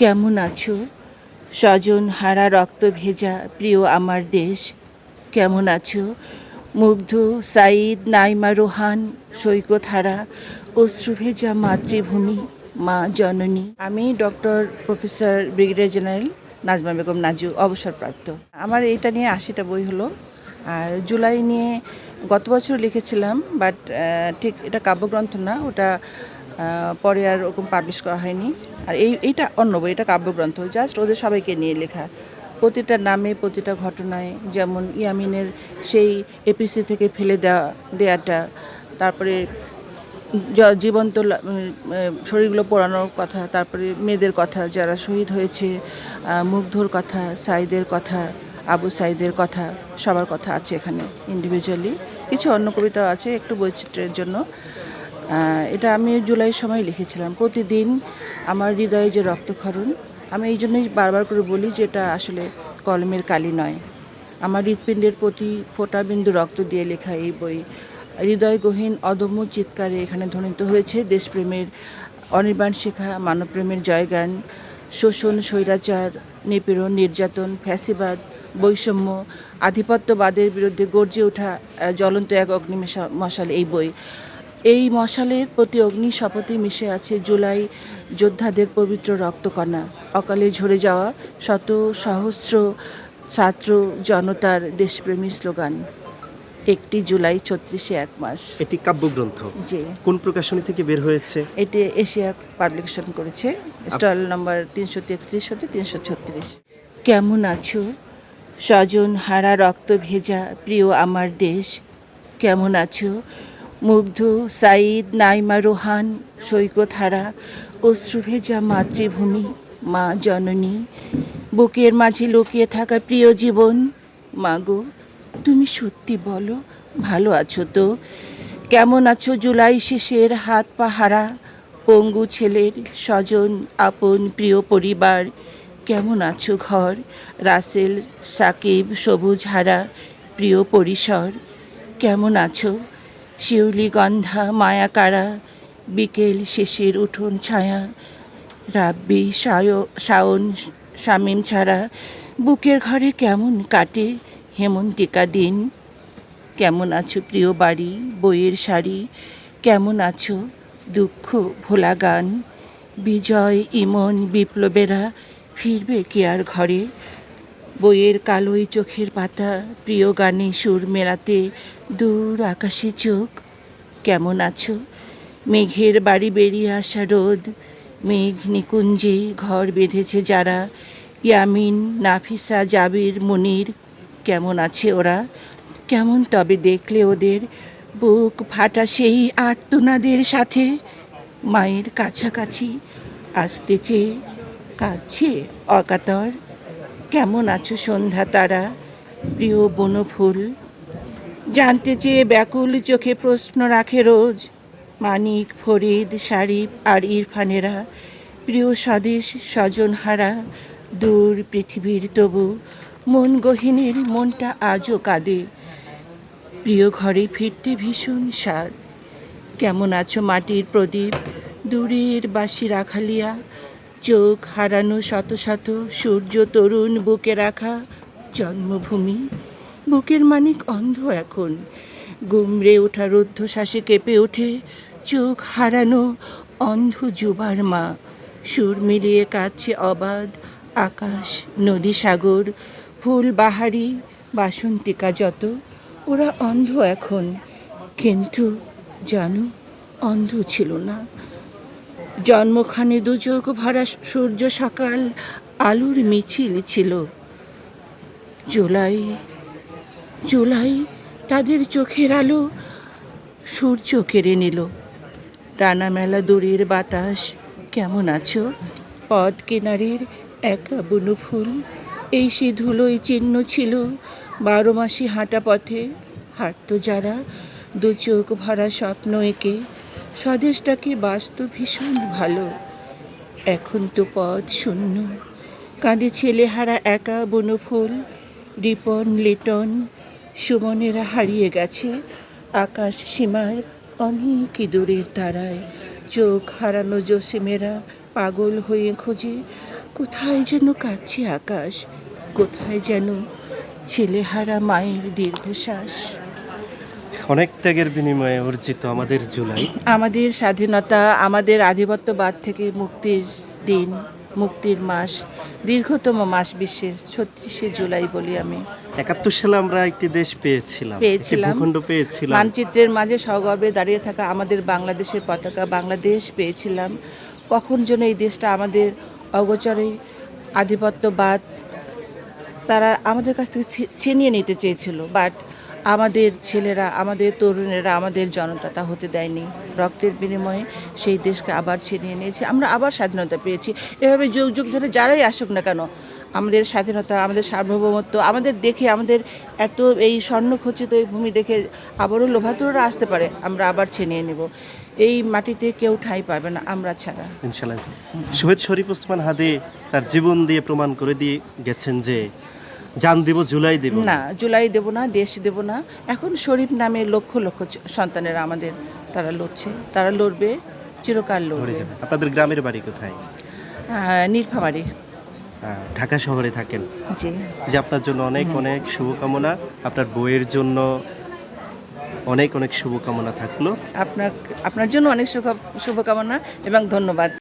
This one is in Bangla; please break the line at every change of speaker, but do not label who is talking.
কেমন আছো স্বজন হারা রক্ত ভেজা প্রিয় আমার দেশ? কেমন আছো মুগ্ধ সাঈদ নাইমা রোহান সৈকত হারা অশ্রু ভেজা মাতৃভূমি মা জননী? আমি doctor professor brigadier general Nazma Begum Naju, অবসরপ্রাপ্ত। আমার এটা নিয়ে 80টা বই হলো। আর জুলাই নিয়ে গত বছর লিখেছিলাম, বাট ঠিক এটা কাব্যগ্রন্থ না, ওটা পরে আর ওরকম পাবলিশ করা হয়নি। আর এইটা অন্য বই, এটা কাব্যগ্রন্থ, জাস্ট ওদের সবাইকে নিয়ে লেখা। প্রতিটা নামে প্রতিটা ঘটনায়, যেমন ইয়ামিনের সেই এপিসি থেকে ফেলে দেওয়াটা, তারপরে জীবন্ত শরীরগুলো পোড়ানোর কথা, তারপরে মেয়েদের কথা যারা শহীদ হয়েছে, মুগ্ধর কথা, সাইদের কথা, আবু সাইদের কথা, সবার কথা আছে এখানে ইন্ডিভিজুয়ালি। কিছু অন্য কবিতাও আছে একটু বৈচিত্র্যের জন্য। এটা আমি জুলাইয়ের সময় লিখেছিলাম। প্রতিদিন আমার হৃদয়ে যে রক্তক্ষরণ, আমি এই জন্যই বারবার করে বলি যে এটা আসলে কলমের কালি নয়, আমার হৃৎপিণ্ডের প্রতি ফোঁটা বিন্দু রক্ত দিয়ে লেখা এই বই। হৃদয়গহীন অদম্য চিৎকারে এখানে ধ্বনিত হয়েছে দেশপ্রেমের অনির্বাণ শিখা, মানবপ্রেমের জয়গান। শোষণ, স্বৈরাচার, নিপীড়ন, নির্যাতন, ফ্যাসিবাদ, বৈষম্য, আধিপত্যবাদের বিরুদ্ধে গর্জে ওঠা জ্বলন্ত এক মশাল এই বই। এই মশালের প্রতি অগ্নি শপথে মিশে আছে জুলাই যোদ্ধাদের পবিত্র রক্তকণা, অকালে ঝরে যাওয়া শত সহস্র ছাত্র জনতার দেশপ্রেমী স্লোগান। 1 জুলাই 36 এক মাস।
এটি কাব্যগ্রন্থ।
জি।
কোন প্রকাশনী থেকে বের হয়েছে?
এটি এশিয়া পাবলিকেশন করেছে, স্টল নম্বর 333 হতে 336। কেমন আছো স্বজন হারা রক্ত ভেজা প্রিয় আমার দেশ? কেমন আছো মুগ্ধ সাঈদ নাইমা রোহান সৈকত হারা অশ্রু ভেজা মাতৃভূমি মা জননী? বুকের মাঝে লুকিয়ে থাকা প্রিয় জীবন, মাগো তুমি সত্যি বলো, ভালো আছো তো? কেমন আছো জুলাই শেষের হাত পা হারা পঙ্গু ছেলের স্বজন আপন প্রিয় পরিবার? কেমন আছো ঘর রাসেল সাকিব সবুজ হারা প্রিয় পরিসর? কেমন আছো শিউলি গন্ধা মায়া কারা বিকেল শেষের উঠোন ছায়া রাব্বি শাওন শামীম ছাড়া বুকের ঘরে কেমন কাটে হেমন্তিকা দিন? কেমন আছো প্রিয় বাড়ি বইয়ের শাড়ি? কেমন আছো দুঃখ ভোলা গান? বিজয় ইমন বিপ্লবেরা ফিরবে কি আর ঘরে? বইয়ের কালোই চোখের পাতা প্রিয় গানে সুর মেলাতে দূর আকাশে চোখ। কেমন আছো মেঘের বাড়ি বেরিয়ে আসা রোদ, মেঘ নিকুঞ্জে ঘর বেঁধেছে যারা, ইয়ামিন নাফিসা জাবির মুনির? কেমন আছে ওরা? কেমন তবে দেখলে ওদের বুক ফাটা সেই আর্তনাদের সাথে মায়ের কাছাকাছি আসতে চেয়ে কাছে অকাতর? কেমন আছো সন্ধ্যা তারা প্রিয় বনফুল? জানতে চেয়ে ব্যাকুল চোখে প্রশ্ন রাখে রোজ মানিক ফরিদ শারিফ আর ইরফানেরা, প্রিয় স্বদেশ স্বজনহারা দূর পৃথিবীর তবু মন গহীনের মনটা আজও কাঁদে, প্রিয় ঘরে ফিরতে ভীষণ স্বাদ। কেমন আছো মাটির প্রদীপ দূরের বাসি রাখালিয়া, চোখ হারানো শত শত সূর্য তরুণ বুকে রাখা জন্মভূমি? বুকের মানিক অন্ধ এখন, গুমড়ে ওঠা রুদ্ধশ্বাসে কেঁপে ওঠে চোখ হারানো অন্ধ যুবার মা। সুর মিলিয়ে কাঁদছে অবাধ আকাশ নদী সাগর, ফুল বাহারি বাসন্তিকা যত। ওরা অন্ধ এখন, কিন্তু জানো অন্ধ ছিল না। জন্মখানে দুচোখ ভরা সূর্য সকাল আলোর মিছিল ছিল। জুলাই জুলাই তাদের চোখের আলো সূর্য কেড়ে নিল। টানা মেলা দূরের বাতাস। কেমন আছো পথ কিনারের একা বুনো ফুল? এই সে ধুলোয় চিহ্ন ছিল 12 মাসে হাঁটা পথে হাঁটত যারা, দু চোখ ভরা স্বপ্ন এঁকে স্বদেশটাকে বাস্ত ভীষণ ভালো। এখন তো পথ শূন্য, কাঁদে ছেলেহারা একা বুনো ফুল। রিপন লিটন সুমনেরা হারিয়ে গেছে আকাশ সীমার অনেক দূরের তারায়। চোখ হারানো জসিমেরা পাগল হয়ে খোঁজে কোথায় যেন কাছে আকাশ, কোথায় যেন ছেলেহারা মায়ের দীর্ঘশ্বাস।
অনেক ত্যাগের বিনিময়ে অর্জিত আমাদের জুলাই,
আমাদের স্বাধীনতা, আমাদের আধিপত্যবাদ থেকে মুক্তির দিন, মুক্তির মাস, দীর্ঘতম মাস বিশ্বের 36শে জুলাই বলি আমি।
71 সালে আমরা একটি দেশ পেয়েছিলাম, একটি
পেয়েছিলাম।
ভূখণ্ড পেয়েছিলাম।
মানচিত্রের মাঝে সগর্বে দাঁড়িয়ে থাকা আমাদের বাংলাদেশের পতাকা, বাংলাদেশ পেয়েছিলাম। কখন যেন এই দেশটা আমাদের অগোচরে আধিপত্যবাদ তারা আমাদের কাছ থেকে ছিনিয়ে নিতে চেয়েছিল, বাট আমাদের ছেলেরা, আমাদের তরুণেরা, আমাদের জনতা তা হতে দেয়নি। রক্তের বিনিময়ে সেই দেশকে আবার ছিনিয়ে নিয়েছে, আমরা আবার স্বাধীনতা পেয়েছি। এভাবে যুগ যুগ ধরে যারাই আসুক না কেন, আমাদের স্বাধীনতা, আমাদের সার্বভৌমত্ব, আমাদের দেখে, আমাদের এত এই স্বর্ণখচিত এই ভূমি দেখে আবারও লোভাতুররা আসতে পারে, আমরা আবার ছিনিয়ে নেব। এই মাটিতে কেউ ঠাঁই পাবে না আমরা ছাড়া।
ইনশাআল্লাহ। শহীদ শরীফ ওসমান হাদি তার জীবন দিয়ে প্রমাণ করে দিয়ে গেছেন যে জান দেব জুলাই দেব
না, জুলাই দেব না, দেশ দেব না। এখন শরীফ নামে লক্ষ লক্ষ সন্তানেরা আমাদের, তারা লড়ছে, তারা লড়বে, চিরকাল
ধরে
লড়বে।
যাবে। আপনাদের গ্রামের বাড়ি কোথায়?
নীলফামারী।
ঢাকা শহরে থাকেন।
জি।
যে আপনার জন্য অনেক অনেক শুভকামনা, আপনার বইয়ের জন্য অনেক অনেক শুভকামনা থাকলো।
আপনার জন্য অনেক শুভকামনা এবং ধন্যবাদ।